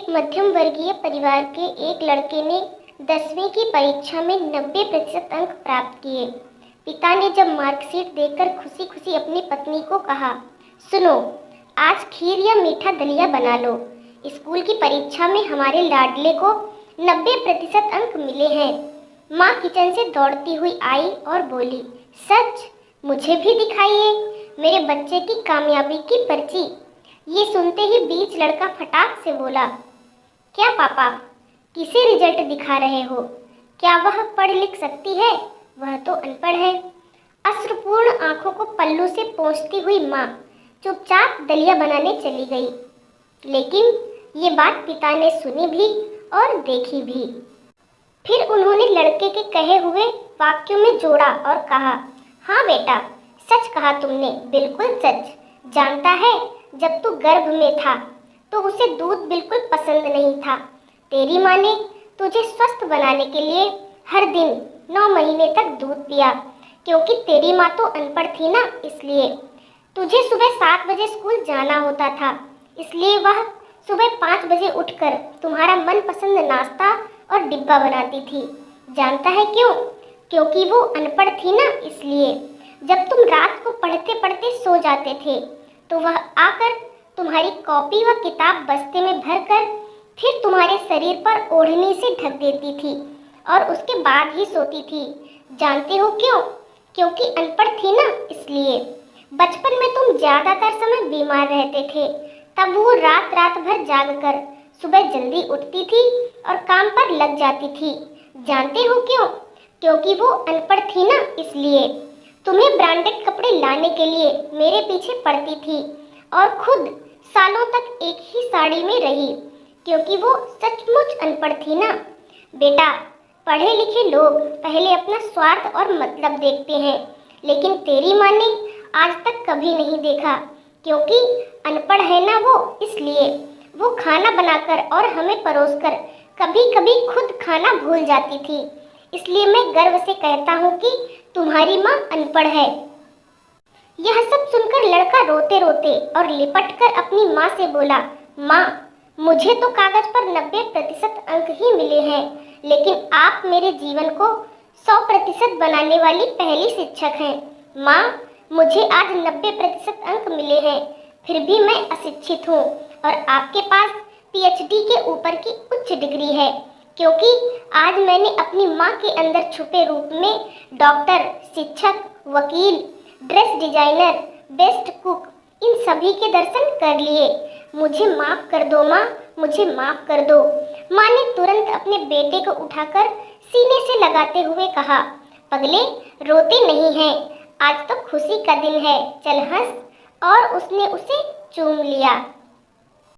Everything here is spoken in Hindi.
एक मध्यम वर्गीय परिवार के एक लड़के ने 10वीं की परीक्षा में 90% अंक प्राप्त किए। पिता ने जब मार्कशीट देखकर खुशी खुशी अपनी पत्नी को कहा, सुनो, आज खीर या मीठा दलिया बना लो। स्कूल की परीक्षा में हमारे लाडले को 90% अंक मिले हैं। माँ किचन से दौड़ती हुई आई और बोली, सच? मुझे भी दिखाइए मेरे बच्चे की कामयाबी की पर्ची। ये सुनते ही बीच लड़का फटाक से बोला, क्या पापा, किसे रिजल्ट दिखा रहे हो? क्या वह पढ़ लिख सकती है? वह तो अनपढ़ है। अश्रुपूर्ण आंखों को पल्लू से पोंछती हुई माँ चुपचाप दलिया बनाने चली गई। लेकिन ये बात पिता ने सुनी भी और देखी भी। फिर उन्होंने लड़के के कहे हुए वाक्यों में जोड़ा और कहा, हाँ बेटा, सच कहा तुमने, बिल्कुल सच। जानता है, जब तू गर्भ में था तो उसे दूध बिल्कुल पसंद नहीं था। तेरी माँ ने तुझे स्वस्थ बनाने के लिए हर दिन 9 महीने तक दूध पिया, क्योंकि तेरी माँ तो अनपढ़ थी ना, इसलिए। तुझे सुबह 7 बजे स्कूल जाना होता था, इसलिए वह सुबह 5 बजे उठकर तुम्हारा मनपसंद नाश्ता और डिब्बा बनाती थी। जानता है क्यों? क्योंकि वो अनपढ़ थी ना, इसलिए। जब तुम रात को पढ़ते पढ़ते सो जाते थे तो वह आकर तुम्हारी कॉपी व किताब बस्ते में भरकर फिर तुम्हारे शरीर पर ओढ़नी से ढक देती थी और उसके बाद ही सोती थी। जानते हो क्यों? क्योंकि अनपढ़ थी ना, इसलिए। बचपन में तुम ज्यादातर समय बीमार रहते थे, तब वो रात रात भर जागकर सुबह जल्दी उठती थी और काम पर लग जाती थी। जानते हो क्यों? क्योंकि वो अनपढ़ थी ना, इसलिए। तुम्हें ब्रांडेड कपड़े लाने के लिए मेरे पीछे पड़ती थी और खुद सालों तक एक ही साड़ी में रही, क्योंकि वो सचमुच अनपढ़ थी ना। बेटा, पढ़े लिखे लोग पहले अपना स्वार्थ और मतलब देखते हैं, लेकिन तेरी माँ ने आज तक कभी नहीं देखा, क्योंकि अनपढ़ है ना वो, इसलिए। वो खाना बनाकर और हमें परोसकर कभी कभी खुद खाना भूल जाती थी, इसलिए मैं गर्व से कहता हूँ कि तुम्हारी माँ अनपढ़ है। यह सब सुनकर लड़का रोते रोते और लिपटकर अपनी माँ से बोला, माँ, मुझे तो कागज पर 90% अंक ही मिले हैं, लेकिन आप मेरे जीवन को 100% बनाने वाली पहली शिक्षक हैं। माँ, मुझे आज 90% अंक मिले हैं, फिर भी मैं अशिक्षित हूँ और आपके पास PhD के ऊपर की उच्च डिग्री है, क्योंकि आज मैंने अपनी माँ के अंदर छुपे रूप में डॉक्टर, शिक्षक, वकील, ड्रेस डिजाइनर, बेस्ट कुक, इन सभी के दर्शन कर लिए। मुझे माफ कर दो माँ, मुझे माफ कर दो। माँ ने तुरंत अपने बेटे को उठाकर सीने से लगाते हुए कहा, पगले, रोते नहीं हैं, आज तो खुशी का दिन है, चल हंस। और उसने उसे चूम लिया।